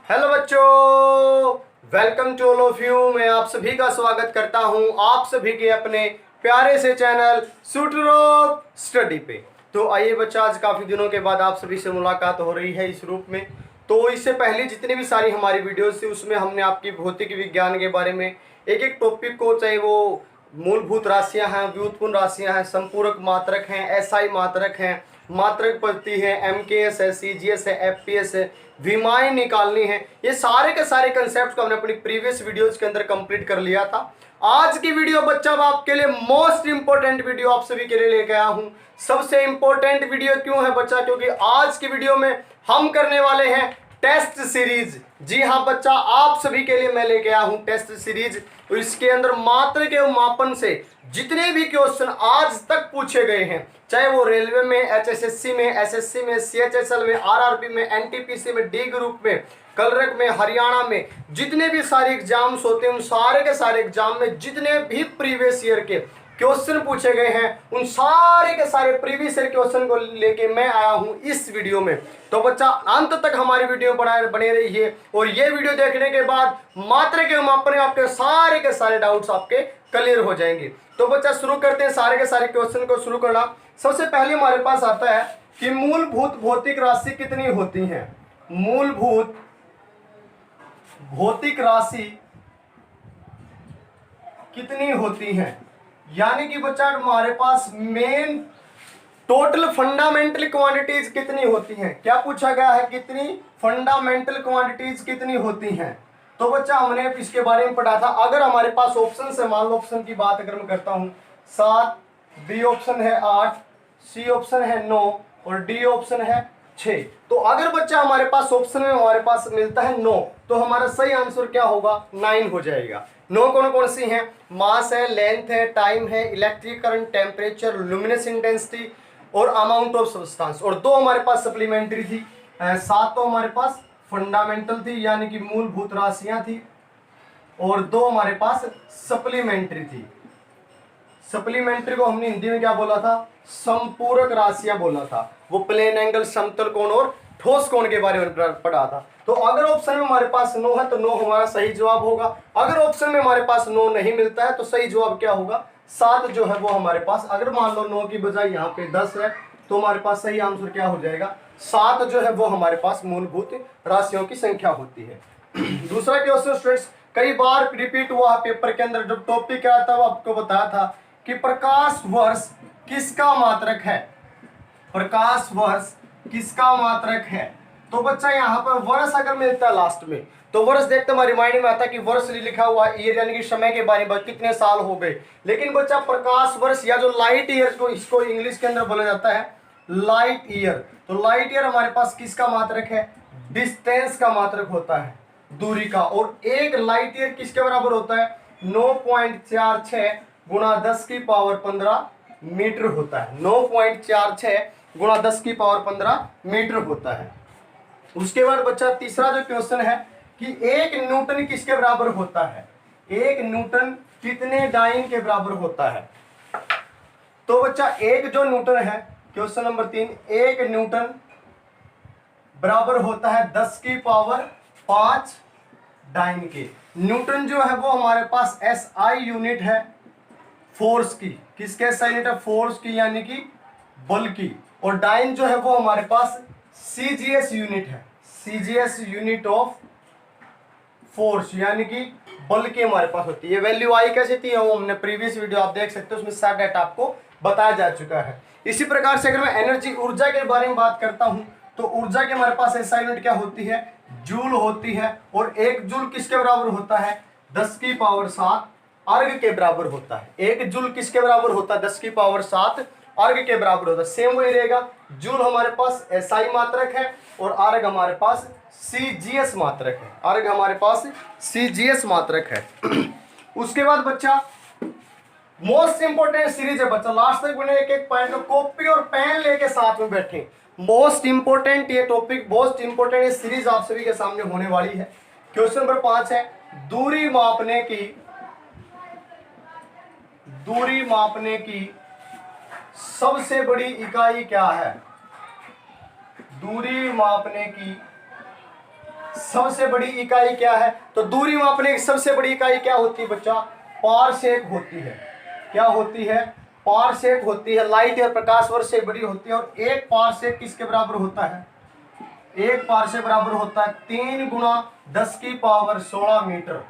Hello बच्चों, welcome to all of you. मैं आप सभी का स्वागत करता हूं आप सभी के अपने प्यारे से चैनल शूटर ऑफ स्टडी पे। तो आइए बच्चा, आज काफ़ी दिनों के बाद आप सभी से मुलाकात हो रही है इस रूप में। तो इससे पहले जितनी भी सारी हमारी वीडियोस थी उसमें हमने आपकी भौतिक विज्ञान के बारे में एक एक टॉपिक को, चाहे वो मूलभूत राशियां हैं, व्युत्पन्न राशियां हैं, संपूरक मात्रक हैं, एसआई मात्रक हैं, मात्रक पद्धति है, एमकेएस है, सीजीएस है, एफपीएस है, विमाएं निकालनी है, ये सारे के सारे कंसेप्ट को हमने अपनी प्रीवियस वीडियोस के अंदर कंप्लीट कर लिया था। आज की वीडियो बच्चा आपके लिए मोस्ट इंपॉर्टेंट वीडियो आप सभी के लिए लेके आया हूं। सबसे इंपॉर्टेंट वीडियो क्यों है बच्चा? क्योंकि आज की वीडियो में हम करने वाले हैं टेस्ट सीरीज। जी हाँ बच्चा, आप सभी के लिए मैं लेके आया हूं टेस्ट सीरीज। और इसके अंदर मात्रा के मापन से जितने भी क्वेश्चन आज तक पूछे गए हैं, चाहे वो रेलवे में, एचएसएससी में, एसएससी में, सीएचएसएल में, आरआरबी में, एनटीपीसी में, डी ग्रुप में, कलरक में, हरियाणा में, जितने भी सारे एग्जाम्स होते हैं उन सारे के सारे एग्जाम में जितने भी प्रीवियस ईयर के क्वेश्चन पूछे गए हैं उन सारे के सारे प्रीवियस ईयर क्वेश्चन को लेके मैं आया हूं इस वीडियो में। तो बच्चा अंत तक हमारी वीडियो बने रहिए और ये वीडियो देखने के बाद मात्रा के मापन में आपके सारे के सारे डाउट्स आपके क्लियर हो जाएंगे। तो बच्चा शुरू करते हैं सारे के सारे क्वेश्चन को शुरू करना। सबसे पहले हमारे पास आता है कि मूलभूत भौतिक राशि कितनी होती है। मूलभूत भौतिक राशि कितनी होती है, यानी कि बच्चा हमारे पास मेन टोटल फंडामेंटल क्वांटिटीज कितनी होती हैं। क्या पूछा गया है? कितनी फंडामेंटल क्वांटिटीज कितनी होती हैं। तो बच्चा हमने इसके बारे में पढ़ा था। अगर हमारे पास ऑप्शन से, मान लो ऑप्शन की बात अगर मैं करता हूं 7, बी ऑप्शन है 8, सी ऑप्शन है 9 और डी ऑप्शन है 6। तो अगर बच्चा हमारे पास ऑप्शन में हमारे पास मिलता है 9 तो हमारा सही आंसर क्या होगा? 9 हो जाएगा। 9 कौन कौन सी हैं? मास है, लेंथ है, टाइम है, electric current, temperature, luminous intensity और अमाउंट ऑफ सब्सटेंस। और 2 हमारे पास सप्लीमेंट्री थी। 7 तो हमारे पास फंडामेंटल थी यानी कि मूलभूत राशियां थी और 2 हमारे पास सप्लीमेंट्री थी। सप्लीमेंट्री को हमने हिंदी में क्या बोला था? संपूरक राशियां बोला था। वो प्लेन एंगल, समतल कोण और ठोस कोण के बारे में पढ़ा था। तो अगर ऑप्शन में हमारे पास 9 है तो 9 हमारा सही जवाब होगा। अगर ऑप्शन में हमारे पास 9 नहीं मिलता है तो सही जवाब क्या होगा? 7 जो है वो हमारे पास। अगर मान लो 9 की बजाय यहाँ पे 10 है तो हमारे पास सही आंसर क्या हो जाएगा? 7 जो है वो हमारे पास मूलभूत राशियों की संख्या होती है। दूसरा क्वेश्चन स्टूडेंट्स कई बार रिपीट हुआ पेपर के अंदर, जब टॉपिक आया था वो आपको बताया था कि प्रकाश वर्ष किसका मात्रक है। प्रकाश वर्ष किसका मात्रक है? तो बच्चा यहाँ पर वर्ष अगर मिलता है लास्ट में तो वर्ष देखते हमारे माइंड में आता है कि वर्ष लिखा हुआ ईयर यानी कि समय के बारे में कितने साल हो गए। लेकिन बच्चा प्रकाश वर्ष या जो लाइट ईयर को इसको इंग्लिश के अंदर बोला जाता है लाइट ईयर। तो लाइट ईयर हमारे पास किसका मात्रक है? डिस्टेंस का मात्रक होता है, दूरी का। और एक लाइट ईयर किसके बराबर होता है? 9.46 गुणा 10 की पावर 15 मीटर होता है। 9.46 गुणा 10 की पावर 15 मीटर होता है। उसके बाद बच्चा तीसरा जो क्वेश्चन है कि 1 न्यूटन किसके बराबर होता है? 1 न्यूटन कितने डाइन के बराबर होता है? तो बच्चा 1 जो न्यूटन है, क्वेश्चन नंबर 3, 1 न्यूटन बराबर होता है 10 की पावर 5 डाइन के। न्यूटन जो है वो हमारे पास एसआई यूनिट है फोर्स की। किसके एसआई यूनिट है? फोर्स की यानी कि बल की। और डाइन जो है वो हमारे पास सीजीएस यूनिट है, सीजीएस यूनिट ऑफ फोर्स यानी कि बल की हमारे पास होती है। वैल्यू आई कैसे थी वो हमने प्रीवियस वीडियो आप देख सकते हो, उसमें सारा डाटा आपको बताया जा चुका है। इसी प्रकार से अगर मैं एनर्जी, ऊर्जा के बारे में बात करता हूं तो ऊर्जा के हमारे पास एसआई यूनिट क्या होती है? जूल होती है। और 1 जूल किसके बराबर होता है? 10 की पावर 7 अर्घ के बराबर होता है। 1 जूल किसके बराबर होता है? 10 की पावर 7 अर्घ के बराबर होता है। सेम वही रहेगा, जूल हमारे पास एसआई मात्रक है और अर्घ हमारे पास सीजीएस मात्रक है। अर्घ हमारे पास सीजीएस मात्रक है। उसके बाद बच्चा मोस्ट इंपोर्टेंट सीरीज है बच्चा, लास्ट तक बने एक एक पॉइंट को कॉपी और पेन लेके साथ में बैठे। मोस्ट इंपोर्टेंट ये टॉपिक, मोस्ट इंपोर्टेंट ये सीरीज आप सभी के सामने होने वाली है। क्वेश्चन नंबर 5 है दूरी मापने की सबसे बड़ी इकाई क्या है? दूरी मापने की सबसे बड़ी इकाई क्या है? तो दूरी मापने की सबसे बड़ी इकाई क्या होती है बच्चा? पारसेक होती है। क्या होती है? पारसेक होती है। लाइट या प्रकाश वर्ष से बड़ी होती है। और एक पारसेक किसके बराबर होता है? एक पारसेक बराबर होता है 3 गुणा 10 की पावर 16 मीटर,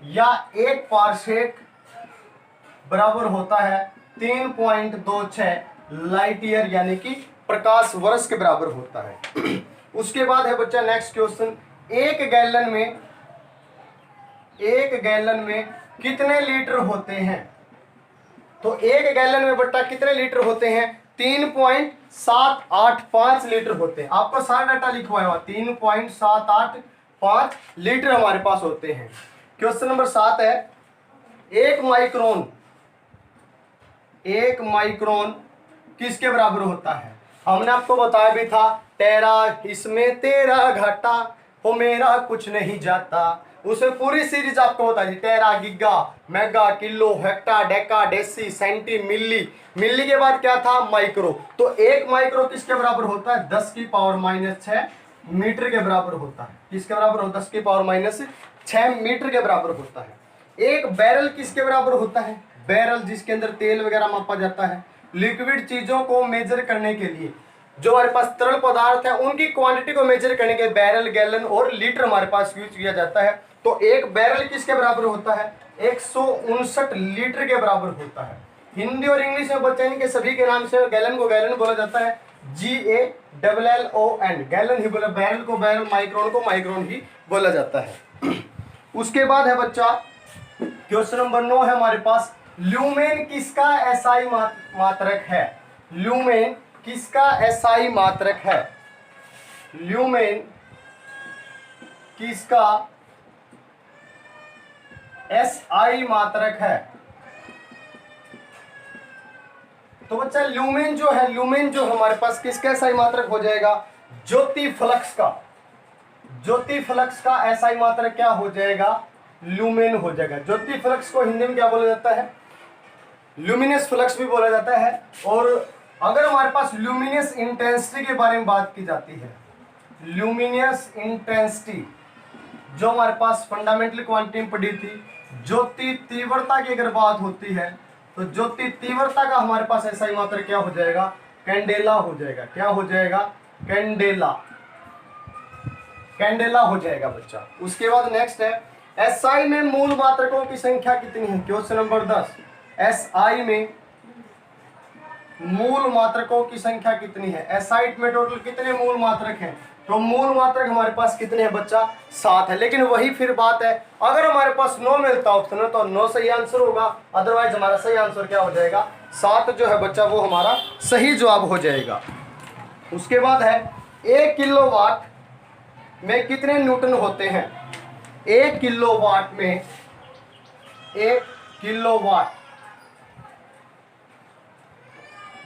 या एक पारसेक बराबर होता है 3.26 लाइट ईयर, यानी कि प्रकाश वर्ष के बराबर होता है। उसके बाद है बच्चा नेक्स्ट क्वेश्चन, एक गैलन में कितने लीटर होते हैं? तो एक गैलन में बट्टा कितने लीटर होते हैं? 3.785 लीटर होते हैं। आपको सारा डाटा लिखवाया हुआ 3.785 लीटर हमारे पास होते हैं। क्वेश्चन नंबर 7 है, एक माइक्रोन किसके बराबर होता है? हमने आपको बताया भी था, तेरा इसमें तेरा घाटा हो मेरा कुछ नहीं जाता। उसमें पूरी सीरीज आपको बता दी, tera, giga, mega, kilo, hecta, deca, deci, centi, milli. Milli के बाद क्या था? माइक्रो। तो एक माइक्रो किसके बराबर होता है? 10 की पावर -6 मीटर के बराबर होता है। किसके बराबर होता है? 10 की पावर -6 मीटर के बराबर होता है। एक बैरल किसके बराबर होता है? बैरल जिसके अंदर तेल वगैरह मापा जाता है। लिक्विड चीजों को मेजर करने के लिए, जो हमारे पास तरल पदार्थ है उनकी क्वांटिटी को मेजर करने के बैरल, गैलन और लीटर हमारे पास यूज किया जाता है। तो एक बैरल किसके बराबर होता है? 159 लीटर के बराबर होता है। हिंदी और इंग्लिश में बच्चे इनके सभी के नाम से, गैलन को गैलन बोला जाता है, GALLON, गैलन ही बोला, बैरल को बैरल, माइक्रोन को माइक्रोन ही बोला जाता है। उसके बाद है बच्चा क्वेश्चन नंबर 9 है हमारे पास, ल्यूमेन किसका एसआई मात्रक है? ल्यूमेन किसका एसआई मात्रक है? ल्यूमेन किसका एसआई मात्रक है? तो बच्चा ल्यूमेन जो है, ल्यूमेन जो हमारे पास किसका एसआई मात्रक हो जाएगा? ज्योति फ्लक्स का। ज्योति फ्लक्स का एसआई मात्रक क्या हो जाएगा? ल्यूमेन हो जाएगा। ज्योति फ्लक्स को हिंदी में क्या बोला जाता है? ल्यूमिनस फ्लक्स भी बोला जाता है। और अगर हमारे पास ल्यूमिनस इंटेंसिटी के बारे में बात की जाती है, ल्यूमिनस इंटेंसिटी जो हमारे पास फंडामेंटल क्वांटिटी में पढ़ी थी, ज्योति तीव्रता की अगर बात होती है तो ज्योति तीव्रता का हमारे पास एसआई मात्रक क्या हो जाएगा? कैंडेला हो जाएगा। क्या हो जाएगा? कैंडेला। कैंडेला हो जाएगा बच्चा। उसके बाद नेक्स्ट है, एसआई में मूल मात्रकों की संख्या कितनी है? क्वेश्चन नंबर 10, एसआई में मूल मात्रकों की संख्या कितनी है? एसआई में टोटल कितने मूल मात्रक हैं? तो मूल मात्रक हमारे पास कितने हैं बच्चा? 7 है। लेकिन वही फिर बात है, अगर हमारे पास 9 मिलता ऑप्शन में तो 9 सही आंसर होगा, अदरवाइज हमारा सही आंसर क्या हो जाएगा? 7 जो है बच्चा वो हमारा सही जवाब हो जाएगा। उसके बाद है, 1 किलोवाट में कितने न्यूटन होते हैं? 1 किलोवाट में 1 किलोवाट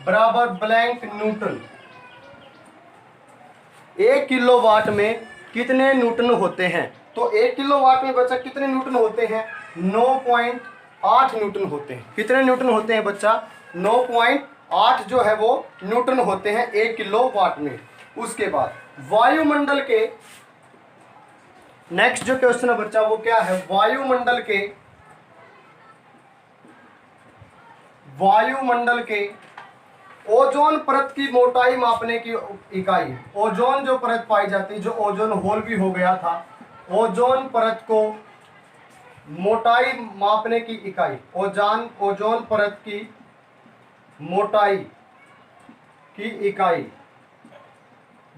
बराबर ब्लैंक न्यूटन। 1 किलोवाट में कितने न्यूटन होते हैं? तो 1 किलोवाट में बच्चा कितने न्यूटन होते हैं? 9.8 न्यूटन होते हैं। कितने न्यूटन होते हैं बच्चा? 9.8 जो है वो न्यूटन होते हैं 1 किलोवाट में। उसके बाद वायुमंडल के नेक्स्ट जो क्वेश्चन है बच्चा वो क्या है? वायुमंडल के ओजोन परत की मोटाई मापने की इकाई। ओजोन जो परत पाई जाती है, जो ओजोन होल भी हो गया था, ओजोन परत को मोटाई मापने की इकाई, ओजोन परत की मोटाई की इकाई,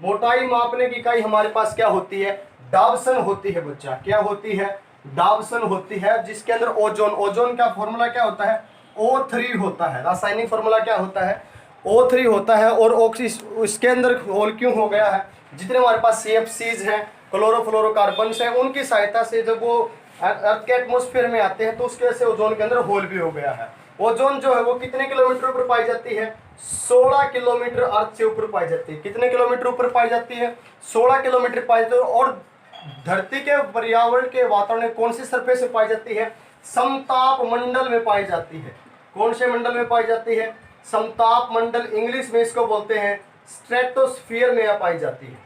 मोटाई मापने की इकाई हमारे पास क्या होती है? डावसन होती है बच्चा। क्या होती है? डावसन होती है, जिसके अंदर ओजोन का फॉर्मूला क्या होता है? O3 होता है। रासायनिक फॉर्मूला क्या होता है? O3 होता है। और इसके अंदर होल क्यों हो गया है? जितने हमारे पास CFCs हैं, क्लोरोफ्लोरोकार्बन्स हैं, उनकी सहायता से जब वो अर्थ के एटमॉस्फेयर में आते हैं तो उसकी वजह से ओजोन के अंदर होल भी हो गया है। ओजोन जो है वो कितने किलोमीटर ऊपर पाई जाती है? 16 किलोमीटर अर्थ से ऊपर पाई जाती है। कितने किलोमीटर ऊपर पाई जाती है? 16 किलोमीटर पाई जाती है। और धरती के पर्यावरण के वातावरण में कौन सी सरफेस में पाई जाती है? समताप मंडल में पाई जाती है। कौन से मंडल में पाई जाती है? समताप मंडल। इंग्लिश में इसको बोलते हैं स्ट्रेटोस्फीयर में पाई जाती है।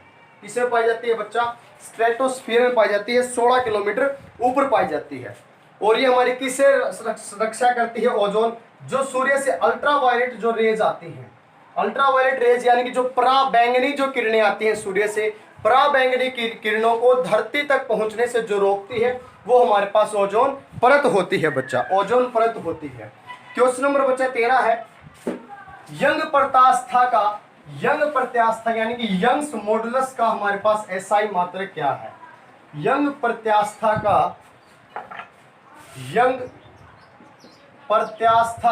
किसमें पाई जाती है बच्चा? स्ट्रेटोस्फीयर में पाई जाती है, 16 किलोमीटर ऊपर पाई जाती है। और ये हमारी किससे रक्षा करती है? ओजोन, जो सूर्य से अल्ट्रावायलेट जो रेज आती हैं, अल्ट्रावायलेट रेज यानी कि जो पराबैंगनी जो किरणें आती हैं सूर्य से, पराबैंगनी किरणों को धरती तक पहुंचने से जो रोकती है वो हमारे पास ओजोन परत होती है बच्चा, ओजोन परत होती है। क्वेश्चन नंबर बच्चा 13 है, यंग प्रत्यास्था यानी कि यंग्स मॉडुलस का हमारे पास एसआई मात्रक क्या है? यंग प्रत्यास्था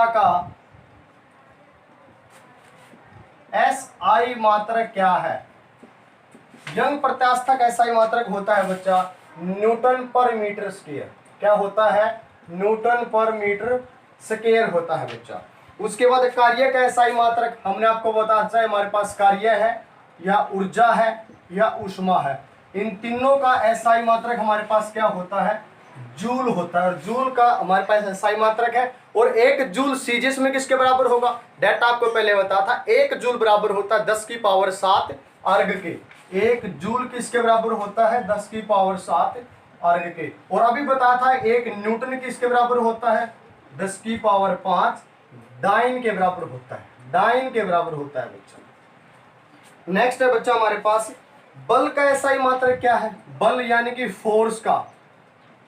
का एसआई मात्रक क्या है? यंग प्रत्यास्था का एसआई मात्रक होता है बच्चा न्यूटन पर मीटर स्क्वायर। क्या होता है? न्यूटन पर मीटर स्क्वायर होता है बच्चा। उसके बाद कार्य का एसआई मात्रक हमने आपको बताया, चाहे हमारे पास कार्य है या ऊर्जा है या ऊष्मा है, इन तीनों का एसआई मात्रक हमारे पास क्या होता है? जूल होता है। और जूल का हमारे पास एसआई मात्रक है। और 1 जूल सीजियस में किसके बराबर होगा? डेटा आपको पहले बताया था, 1 जूल बराबर होता है 10 की पावर 7 अर्ग के। 1 जूल किसके बराबर होता है? 10 की पावर 7 अर्ग के। और अभी बताया था 1 न्यूटन किसके बराबर होता है? 10 की पावर 5 डाइन के बराबर होता है, डाइन के बराबर होता है बच्चा। नेक्स्ट है बच्चा हमारे पास बल का एसआई मात्रक क्या है? बल यानी कि फोर्स का,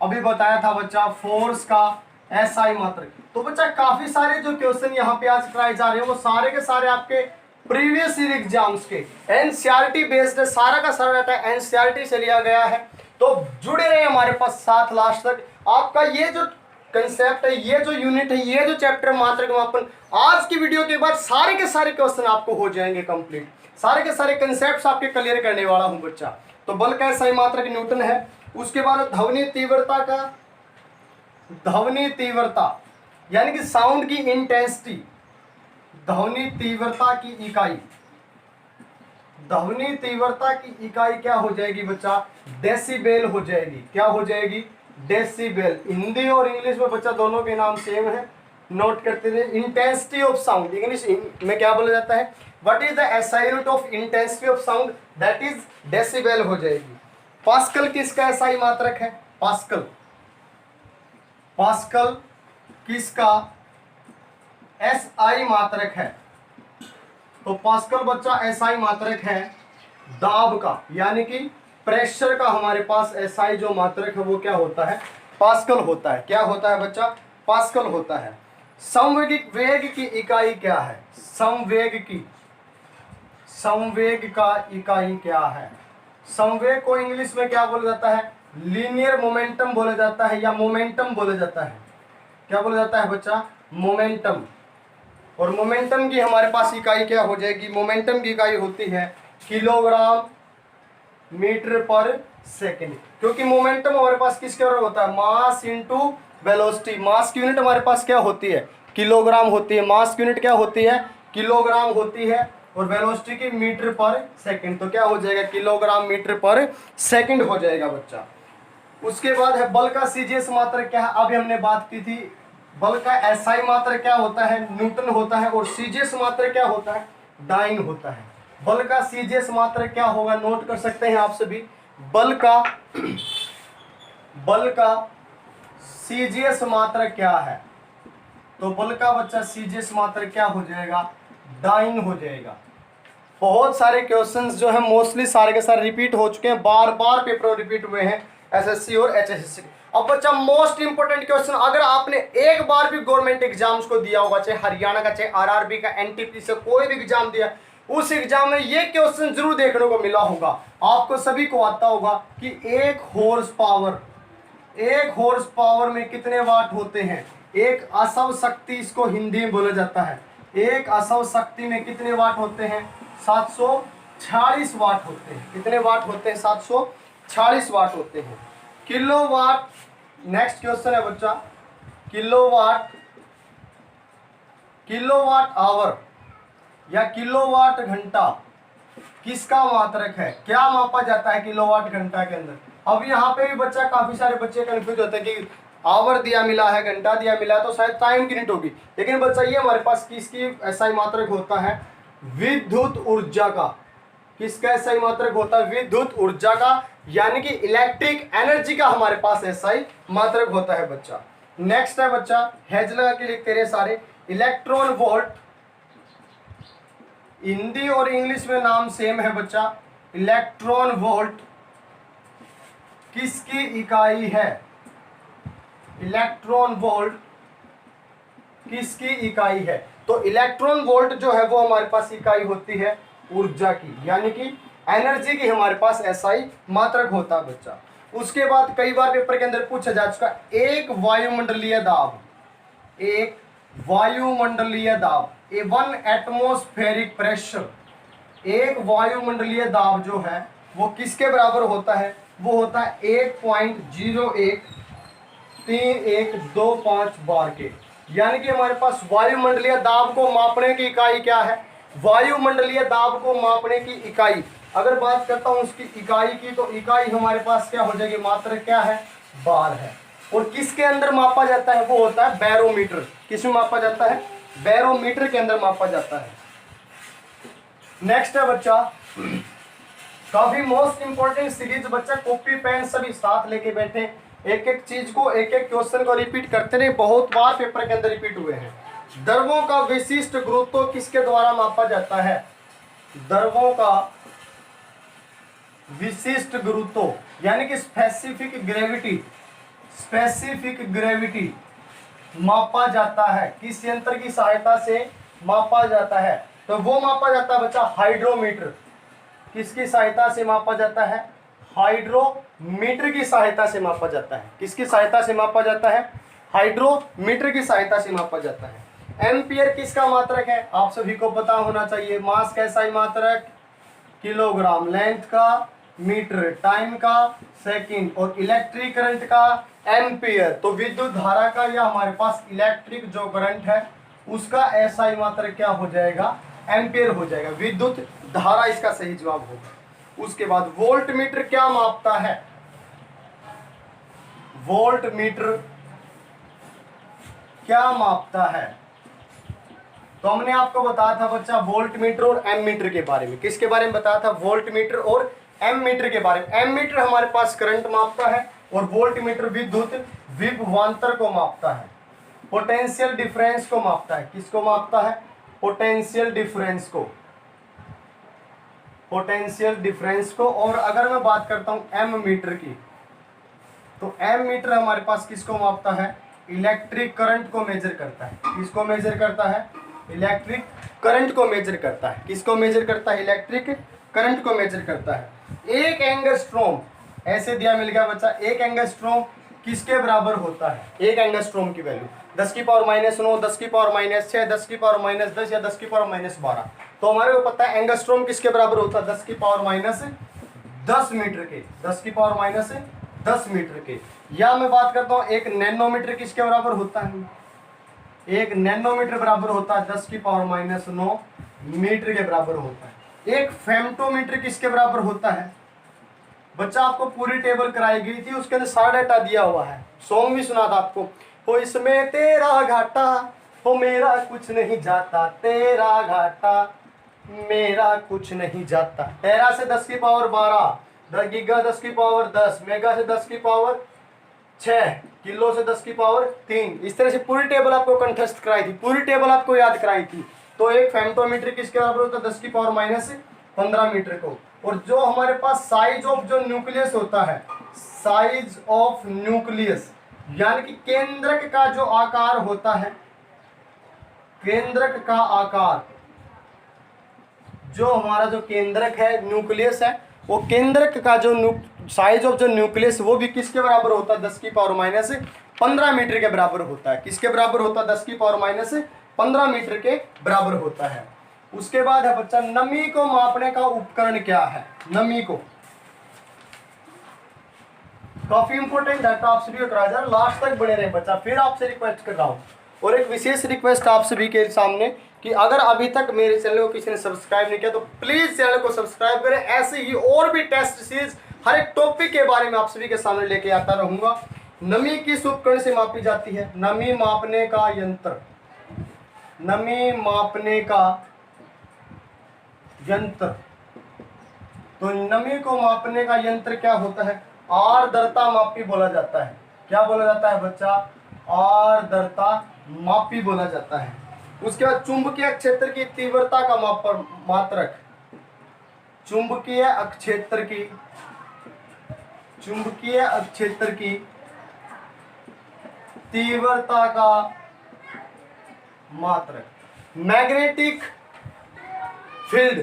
अभी बताया था बच्चा फोर्स का एसआई मात्रक। तो बच्चा काफी सारे जो क्वेश्चन यहाँ पे आज कराए जा रहे हैं वो सारे के सारे आपके प्रीवियस ईयर एग्जाम्स के एनसीईआरटी बेस्ड है, सारा का सारा डाटा एनसीईआरटी से लिया गया है। तो जुड़े रहे हमारे पास साथ लास्ट तक। आपका ये जो कंसेप्ट है, ये जो यूनिट है, ये जो चैप्टर मात्रक मापन, आज की वीडियो के बाद सारे के सारे क्वेश्चन आपको हो जाएंगे कंप्लीट, सारे के सारे कंसेप्ट्स आपके क्लियर करने वाला हूं बच्चा। तो बल का एसआई मात्रक न्यूटन है। उसके बाद ध्वनि तीव्रता यानी कि साउंड की इंटेंसिटी, ध्वनि तीव्रता की इकाई क्या हो जाएगी बच्चा? डेसिबेल हो जाएगी। क्या हो जाएगी? डेसिबेल। हिंदी और इंग्लिश में बच्चा दोनों के नाम सेम है, नोट करते रहे। इंटेंसिटी ऑफ साउंड इंग्लिश में क्या बोला जाता है? What is the SI unit of intensity of sound? That is decibel हो जाएगी। पास्कल किसका एसआई मात्रक है? पास्कल किसका एसआई मात्रक है? तो पास्कल बच्चा एसआई मात्रक है दाब का, यानी कि प्रेशर का हमारे पास एसआई जो मात्रक है वो क्या होता है? पास्कल होता है। क्या होता है बच्चा? पास्कल होता है। संवेग की इकाई क्या है? संवेग का इकाई क्या है? संवेग को इंग्लिश में क्या बोला जाता है? लीनियर मोमेंटम बोला जाता है या मोमेंटम बोला जाता है। क्या बोला जाता है बच्चा? मोमेंटम। और मोमेंटम की हमारे पास इकाई क्या हो जाएगी? मोमेंटम की इकाई होती है किलोग्राम मीटर पर सेकेंड, क्योंकि मोमेंटम हमारे पास किसके बराबर होता है? Mass into velocity. मास की यूनिट हमारे पास क्या होती है? किलोग्राम होती है। मास की यूनिट क्या होती है? किलोग्राम होती है। और वेलोसिटी की मीटर पर सेकंड, तो क्या हो जाएगा? किलोग्राम मीटर पर सेकंड हो जाएगा बच्चा। उसके बाद है बल का सीजीएस मात्रक क्या है? अभी हमने बात की थी बल का एसआई मात्रक क्या होता है? न्यूटन होता है। और सीजीएस मात्रक क्या होता है? डाइन होता है। बल का सीजीएस मात्रक क्या होगा? नोट कर सकते हैं आप सभी। बल का सीजीएस मात्रक क्या है? तो बल का बच्चा सीजीएस मात्रक क्या हो जाएगा? डाइन हो जाएगा। बहुत सारे क्वेश्चंस जो है मोस्टली सारे के सारे रिपीट हो चुके हैं, बार बार पेपर रिपीट हुए हैं एसएससी और एचएसएससी। अब बच्चा मोस्ट इंपोर्टेंट क्वेश्चन, अगर आपने एक बार भी गवर्नमेंट एग्जाम्स को दिया होगा, चाहे हरियाणा का, चाहे आरआरबी का, एनटीपी से कोई भी एग्जाम दिया, उस एग्जाम में ये क्वेश्चन जरूर देखने को मिला होगा। आपको सभी को आता होगा कि एक हॉर्स पावर में कितने वाट होते हैं? एक असव शक्ति इसको हिंदी में बोला जाता है। एक असव शक्ति में कितने वाट होते हैं? 746 वाट होते हैं। कितने वाट होते हैं? 746 वाट होते हैं। किलोवाट, नेक्स्ट क्वेश्चन है बच्चा, किलोवाट आवर या किलोवाट घंटा किसका मात्रक है? क्या मापा जाता है किलोवाट घंटा के अंदर? अब यहाँ पे भी बच्चा, काफी सारे बच्चे कंफ्यूज होते हैं कि आवर दिया मिला है, घंटा दिया मिला है, तो शायद टाइम की यूनिट होगी। लेकिन बच्चा ये हमारे पास किसकी एसआई मात्रक होता है? विद्युत ऊर्जा का। किसका एसआई मात्रक होता है? विद्युत ऊर्जा का, यानी कि इलेक्ट्रिक एनर्जी का हमारे पास एसआई मात्रक होता है बच्चा। नेक्स्ट है बच्चा, हैज लगा के लिखते रहे सारे। इलेक्ट्रॉन वोल्ट, हिंदी और इंग्लिश में नाम सेम है बच्चा। इलेक्ट्रॉन वोल्ट किसकी इकाई है? इलेक्ट्रॉन वोल्ट किसकी इकाई है? तो इलेक्ट्रॉन वोल्ट जो है वो हमारे पास इकाई होती है ऊर्जा की, यानी कि एनर्जी की हमारे पास एसआई मात्रक होता है बच्चा। उसके बाद कई बार पेपर के अंदर पूछा जा चुका, एक वायुमंडलीय दाब, एक वायुमंडलीय दाब, ए वन एटमॉस्फेरिक प्रेशर, एक वायुमंडलीय दाब जो है वो किसके बराबर होता है? वो होता है 1.013125 बार के। यानी कि हमारे पास वायुमंडलीय दाब को मापने की इकाई क्या है? वायुमंडलीय दाब को मापने की इकाई, अगर बात करता हूं उसकी इकाई की, तो इकाई हमारे पास क्या हो जाएगी? मात्रक क्या है? बार है। और किसके अंदर मापा जाता है? वो होता है बैरोमीटर। किसमें मापा जाता है? बैरोमीटर के अंदर मापा जाता है। नेक्स्ट है बच्चा, काफी मोस्ट इंपॉर्टेंट सीरीज बच्चा, कॉपी पेन सभी साथ लेके बैठे, एक एक चीज को, एक एक क्वेश्चन को रिपीट करते रहे, बहुत बार पेपर के अंदर रिपीट हुए हैं। द्रवों का विशिष्ट गुरुत्व किसके द्वारा मापा जाता है? द्रवों का विशिष्ट गुरुत्व, यानी कि स्पेसिफिक ग्रेविटी, स्पेसिफिक ग्रेविटी मापा जाता है किस यंत्र की सहायता से मापा जाता है? तो वो मापा जाता है बच्चा हाइड्रोमीटर। किसकी सहायता से मापा जाता है? हाइड्रोमीटर की सहायता से मापा जाता है। किसकी सहायता से मापा जाता है? हाइड्रोमीटर की सहायता से मापा जाता है। एम्पियर किसका मात्रक है? आप सभी को पता होना चाहिए। मास का एसआई मात्रक किलोग्राम, लेंथ का मीटर, टाइम का सेकंड, और इलेक्ट्रिक करंट का एम्पियर। तो विद्युत धारा का या हमारे पास इलेक्ट्रिक जो करंट है उसका एसआई मात्रक क्या हो जाएगा? एम्पियर हो जाएगा। विद्युत धारा इसका सही जवाब होगा। उसके बाद वोल्ट मीटर क्या मापता है? वोल्ट मीटर क्या मापता है? तो हमने आपको बताया था बच्चा वोल्ट मीटर और एम मीटर के बारे में। किसके बारे में बताया था? वोल्ट मीटर और एम मीटर के बारे में। एम मीटर हमारे पास करंट मापता है और वोल्ट मीटर विद्युत विभवांतर को मापता है, पोटेंशियल डिफरेंस को मापता है। किसको मापता है? पोटेंशियल डिफरेंस को, पोटेंशियल डिफरेंस को। और अगर मैं बात करता हूं एम मीटर की, तो एम मीटर हमारे पास किसको मापता है? इलेक्ट्रिक करंट को मेजर करता है। किसको मेजर करता है? इलेक्ट्रिक करंट को मेजर करता है। किसको मेजर करता है? इलेक्ट्रिक करंट को मेजर करता है। एक एंगस्ट्रोम, ऐसे दिया मिल गया बच्चा, एक एंगस्ट्रोम किसके बराबर होता है? एक एंगस्ट्रोम की वैल्यू 10 की पावर -9, 10 की पावर -6, 10 की पावर -10 या 10 की पावर -12। तो हमारे को पता है एंगस्ट्रोम किसके बराबर होता है? 10 की पावर -10 मीटर के, 10 की पावर -10 मीटर के। या मैं बात करता हूँ एक नैनोमीटर किसके बराबर होता है? एक नैनोमीटर बराबर होता है 10 की पावर -9 मीटर के बराबर होता है। एक फेम्टोमीटर किसके बराबर होता है? बच्चा आपको पूरी टेबल कराई गई थी, उसके अंदर सारा डाटा दिया हुआ है। सॉन्ग भी सुना था आपको, हो इसमें तेरा घाटा, हो मेरा कुछ नहीं जाता, तेरा घाटा मेरा कुछ नहीं जाता। टेरा से 10 की पावर 12, गीगा 10 की पावर 10, मेगा से 10 की पावर 6, किलो से 10 की पावर 3। इस तरह से पूरी टेबल आपको कंठस्थ कराई थी, पूरी टेबल आपको याद कराई थी। तो एक फेम्टोमीटर किसके बराबर होता है? 10 की पावर -15 मीटर को। और जो हमारे पास साइज ऑफ जो न्यूक्लियस होता है, साइज ऑफ न्यूक्लियस, यानी कि केंद्रक का जो आकार होता है, केंद्रक का आकार, जो हमारा जो केंद्रक है, न्यूक्लियस है, वो केंद्रक का जो साइज ऑफ जो न्यूक्लियस वो भी किसके बराबर होता है? 10 की पावर -15 मीटर के बराबर होता है। किसके बराबर होता है? 10 की पावर -15 मीटर के बराबर होता है। उसके बाद है बच्चा, नमी को मापने का उपकरण क्या है? नमी को, काफी इंपॉर्टेंट डाटा आप सभी को कराया जा रहा है, लास्ट तक बने रहे बच्चा। फिर आपसे रिक्वेस्ट कर रहा हूँ, और एक विशेष रिक्वेस्ट आप सभी के सामने कि अगर अभी तक मेरे चैनल को किसी ने सब्सक्राइब नहीं किया तो प्लीज चैनल को सब्सक्राइब करें। ऐसे ही और भी टेस्ट सीरीज हर एक टॉपिक के बारे में आप सभी के सामने लेके आता रहूंगा। नमी किस उपकरण से मापी जाती है? नमी मापने का यंत्र, नमी मापने का यंत्र तो नमी को मापने का यंत्र क्या होता है? आर्द्रता मापी बोला जाता है। क्या बोला जाता है बच्चा? आर्द्रता मापी बोला जाता है। उसके बाद चुंबकीय क्षेत्र की तीव्रता का मात्रक, चुंबकीय क्षेत्र की तीव्रता का मात्रक। Magnetic field,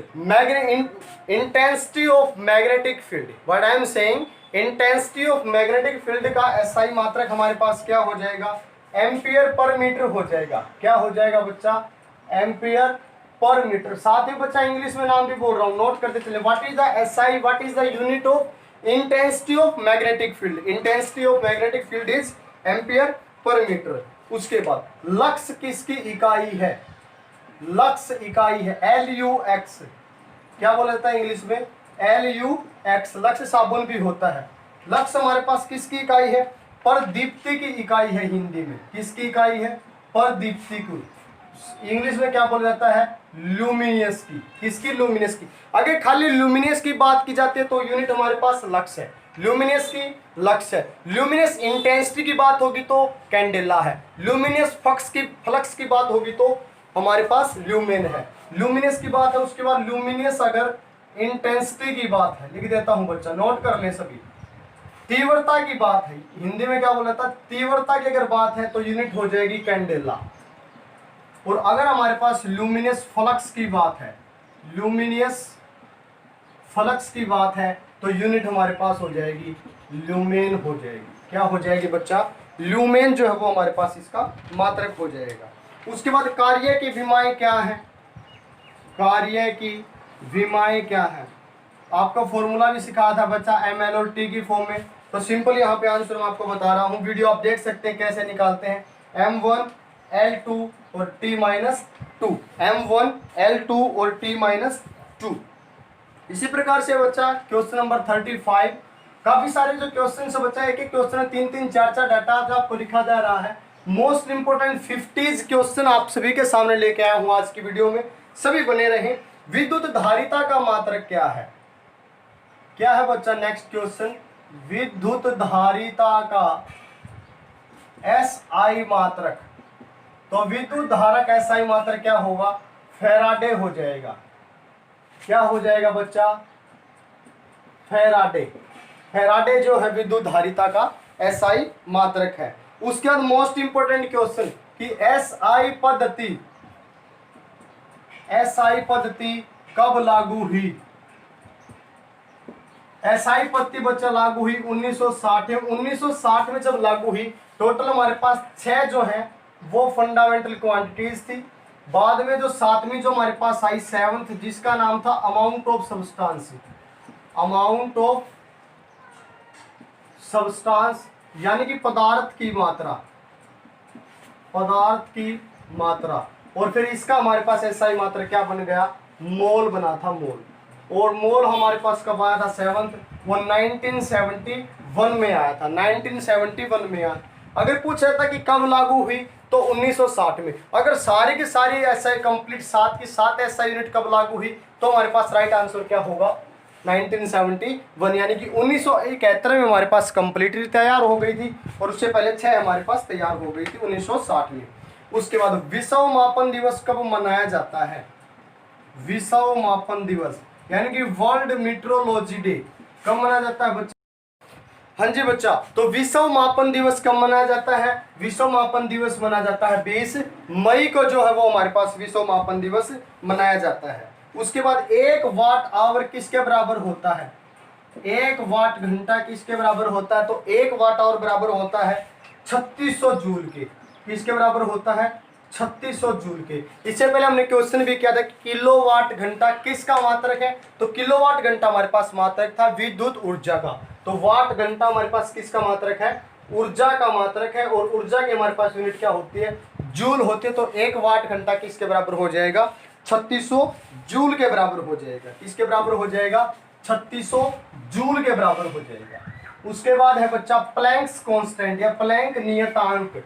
intensity of magnetic field, what I am saying, intensity of magnetic field का एसआई मात्रक हमारे पास क्या हो जाएगा? एम्पियर पर मीटर हो जाएगा। क्या हो जाएगा बच्चा? Ampere per metre. साथ ही बच्चा इंग्लिश में नाम भी बोल रहा हूँ, नोट करते चले। What is the SI, what is the unit of intensity of magnetic field? Intensity of magnetic field is ampere per metre. उसके बाद लक्स किसकी इकाई है? लक्स इकाई है LUX। क्या बोला जाता है इंग्लिश में? LUX। लक्स साबुन भी होता है। लक्स हमारे पास किसकी इकाई है? परदीप्ति की इकाई है। हिंदी में किसकी इकाई है? परदीप्ति की। इंग्लिश में क्या बोला जाता है? ल्यूमिनियस की। किसकी? ल्यूमिनियस की। अगर खाली ल्यूमिनियस की बात की जाती है तो यूनिट हमारे पास लक्स है। ल्यूमिनियस की लक्स है। ल्यूमिनियस इंटेंसिटी की बात होगी तो कैंडेला है। ल्यूमिनियस फ्लक्स की बात होगी तो हमारे पास ल्यूमेन है। ल्यूमिनियस की बात है। उसके बाद ल्यूमिनियस अगर इंटेंसिटी की बात है, लिख देता हूं बच्चा, नोट कर ले सभी। तीव्रता की बात है, हिंदी में क्या बोला था? तीव्रता की अगर बात है तो यूनिट हो जाएगी कैंडेला। और अगर हमारे पास ल्यूमिनियस फ्लक्स की बात है, ल्यूमिनियस फ्लक्स की बात है तो यूनिट हमारे पास हो जाएगी ल्यूमेन हो जाएगी। क्या हो जाएगी बच्चा? ल्यूमेन जो है वो हमारे पास इसका मात्रक हो जाएगा। उसके बाद कार्य की विमाएं क्या है? कार्य की विमाएं क्या है? आपका फॉर्मूला भी सिखाया था बच्चा ML और T की फॉर्म में। तो सिंपल यहाँ पे आंसर मैं आपको बता रहा हूँ, वीडियो आप देख सकते हैं कैसे निकालते हैं। M1 L2 और T-2, M1 L2 और T-2। इसी प्रकार से बच्चा क्वेश्चन नंबर 35, काफी सारे जो क्वेश्चन है बच्चा, एक एक क्वेश्चन 3-3 4-4 डाटा आपको लिखा जा रहा है। मोस्ट इंपोर्टेंट 50 क्वेश्चन आप सभी के सामने लेके आया हूं आज की वीडियो में, सभी बने रहें। विद्युत धारिता का मात्रक क्या है? क्या है बच्चा? नेक्स्ट क्वेश्चन, विद्युत धारिता का SI मात्रक। तो विद्युत धारा का SI मात्रक क्या होगा? फैराडे हो जाएगा। क्या हो जाएगा बच्चा? फैराडे। फैराडे जो है विद्युत धारिता का SI मात्रक है। उसके बाद मोस्ट इंपोर्टेंट क्वेश्चन कि SI पद्धति कब लागू हुई? SI पद्धति बच्चा लागू हुई 1960 में। 1960 में जब लागू हुई, टोटल हमारे पास 6 जो है वो फंडामेंटल क्वांटिटीज थी। बाद में जो 7वीं जो हमारे पास आई, 7th, जिसका नाम था amount of substance. Amount of substance यानी कि पदार्थ की मात्रा, पदार्थ की मात्रा। और फिर इसका हमारे पास SI मात्रा क्या बन गया? मोल बना था, मोल। और मोल हमारे पास कब आया था? 7th, वो 1971 में आया था। 1971 में आया। अगर पूछा था कि कब लागू हुई तो 1960 में। अगर सारी की सारी SI कंप्लीट 7 की 7 SI यूनिट कब लागू हुई तो हमारे पास राइट आंसर क्या होगा? 1971, यानी कि 1971 में हमारे पास कंप्लीटली तैयार हो गई थी। और उससे पहले 6 हमारे पास तैयार हो गई थी 1960 में। उसके बाद विश्व मापन दिवस कब मनाया जाता है? विश्व मापन दिवस यानी कि वर्ल्ड मीट्रोलॉजी डे कब मनाया जाता है बच्चा? हाँ जी बच्चा, तो विश्व मापन दिवस कब मनाया जाता है? विश्व मापन दिवस मनाया जाता है 20 मई को जो है वो हमारे पास विश्व मापन दिवस मनाया जाता है। उसके बाद 1 वाट आवर किसके बराबर होता है? 1 वाट घंटा किसके बराबर होता है? तो 1 वाट आवर बराबर होता है 3600 जूल के। किसके बराबर होता है? 3600 जूल के। इससे पहले हमने क्वेश्चन भी किया था कि किलोवाट घंटा किसका मात्रक है? तो किलोवाट घंटा हमारे पास मात्रक था विद्युत ऊर्जा का। तो वाट घंटा हमारे पास किसका मात्रक है? ऊर्जा का मात्रक है। और ऊर्जा की हमारे पास यूनिट क्या होती है? जूल होती है। तो 1 वाट घंटा किसके बराबर हो जाएगा? 3600 जूल के बराबर हो जाएगा। किसके बराबर हो जाएगा? 3600 जूल के बराबर हो जाएगा। उसके बाद है बच्चा प्लैंक्स कांस्टेंट या प्लैंक नियतांक।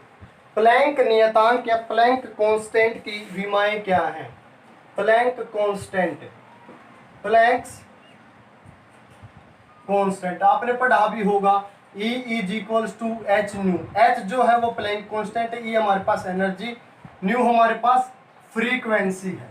प्लैंक नियतांक या प्लैंक कांस्टेंट की विमाएं क्या हैं? Planck constant, Planck's constant. आपने पढ़ा भी होगा E is equals to h nu. H जो है वो प्लैंक कांस्टेंट है, E हमारे पास एनर्जी, न्यू हमारे पास फ्रीक्वेंसी है,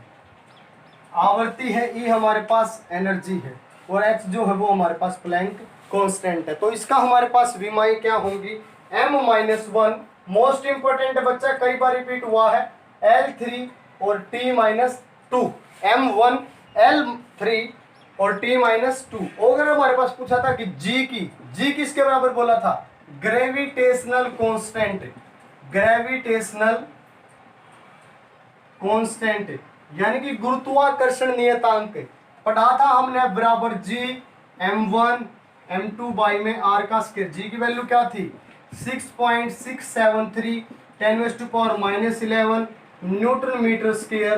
आवर्ती है, E हमारे पास एनर्जी है, और H जो है वो हमारे पास प्लैंक कांस्टेंट है। तो इसका हमारे पास विमाएं क्या होंगी, m-1। मोस्ट इंपोर्टेंट बच्चा कई बार रिपीट हुआ है, L3 और T-2, m1 L3 और T-2। अगर हमारे पास पूछा था कि G किसके बराबर बोला था, ग्रेविटेशनल कांस्टेंट, ग्रेविटेशनल कांस्टेंट यानी कि गुरुत्वाकर्षण नियतांक पढ़ा था हमने, बराबर G m1 m2 बाई में r का स्क्वायर। G की वैल्यू क्या थी, 6.673 10⁻⁻11 न्यूटन मीटर स्क्वायर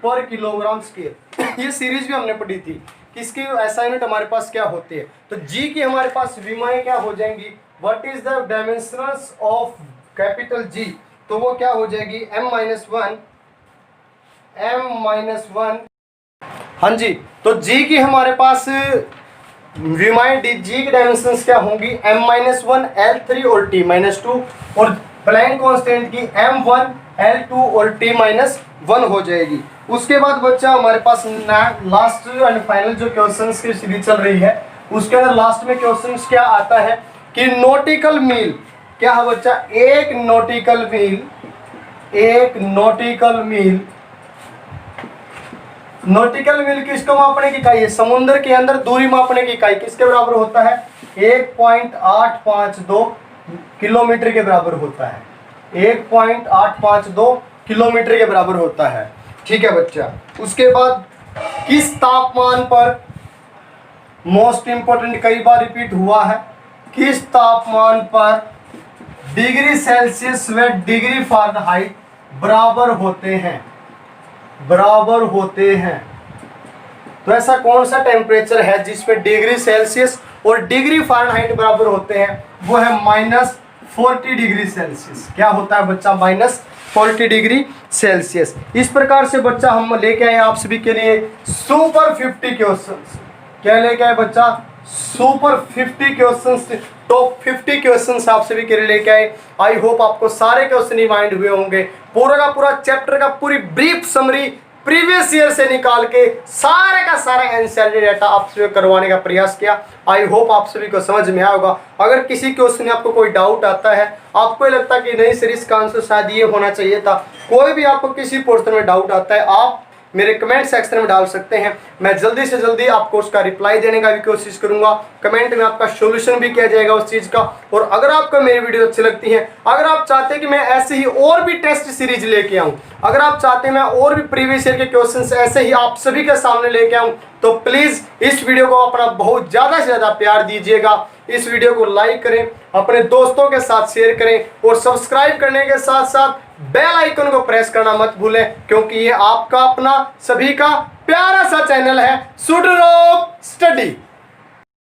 पर किलोग्राम स्क्वायर। ये सीरीज भी हमने पढ़ी थी, किसकी ऐसा यूनिट हमारे पास क्या होती है। तो G की हमारे पास विमाएं क्या हो जाएंगी, what is the dimensions of capital G, तो वो क्या हो जाएगी m-1। हाँ जी, तो G की हमारे पास विमाएं G की डायमेंशंस क्या होंगी, m-1 L3 और T-2, और प्लैंक कांस्टेंट की m1 L2 और T-1 हो जाएगी। उसके बाद बच्चा हमारे पास लास्ट एंड फाइनल जो क्वेश्चंस की सीरीज चल रही है, उसके अंदर लास्ट में क्वेश्चंस क्या आता है कि नॉटिकल मील क्या है बच्चा, एक नॉटिकल मील नॉटिकल मील किसको मापने की इकाई है, समुद्र के अंदर दूरी मापने की इकाई किसके बराबर होता है, 1.852 किलोमीटर के बराबर होता है, 1.852 किलोमीटर के बराबर होता है। ठीक है बच्चा, उसके बाद किस तापमान पर, मोस्ट इंपोर्टेंट कई बार रिपीट हुआ है, किस तापमान पर डिग्री सेल्सियस व डिग्री फ़ारेनहाइट बराबर होते हैं। तो ऐसा कौन सा टेम्परेचर है जिसमें डिग्री सेल्सियस और डिग्री फ़ारेनहाइट बराबर होते हैं, वो है -40 डिग्री सेल्सियस। क्या होता है बच्चा, -40 डिग्री सेल्सियस। इस प्रकार से बच्चा हम लेके आए आप सभी के लिए सुपर 50 क्वेश्चंस। क्या लेके आए बच्चा, सुपर 50 क्वेश्चंस, टॉप 50 क्वेश्चंस आप सभी के लिए लेके आए। आई होप आपको सारे क्वेश्चन रिमाइंड हुए होंगे, पूरा का पूरा चैप्टर का पूरी ब्रीफ समरी प्रीवियस ईयर से निकाल के सारे का सारा एनसीईआरटी डाटा आप सभी को करवाने का प्रयास किया। आई होप आप सभी को समझ में आया होगा। अगर किसी क्वेश्चन में आपको कोई डाउट आता है, आपको लगता है कि नहीं सर इसका आंसर शायद ये होना चाहिए था, कोई भी आपको किसी पोर्शन में डाउट आता है, आप मेरे कमेंट सेक्शन में डाल सकते हैं। मैं जल्दी से जल्दी आपको उसका रिप्लाई देने का भी कोशिश करूंगा। कमेंट में आपका सॉल्यूशन भी किया जाएगा उस चीज़ का। और अगर आपको मेरी वीडियो अच्छी लगती है, अगर आप चाहते हैं कि मैं ऐसे ही और भी टेस्ट सीरीज लेके आऊं, अगर आप चाहते हैं मैं और भी प्रीवियस ईयर के क्वेश्चंस ऐसे ही आप सभी के सामने लेके आऊं, तो प्लीज़ इस वीडियो को अपना बहुत ज़्यादा से ज़्यादा प्यार दीजिएगा। इस वीडियो को लाइक करें, अपने दोस्तों के साथ शेयर करें, और सब्सक्राइब करने के साथ साथ बेल आइकन को प्रेस करना मत भूलें, क्योंकि ये आपका अपना सभी का प्यारा सा चैनल है सुडरोप स्टडी।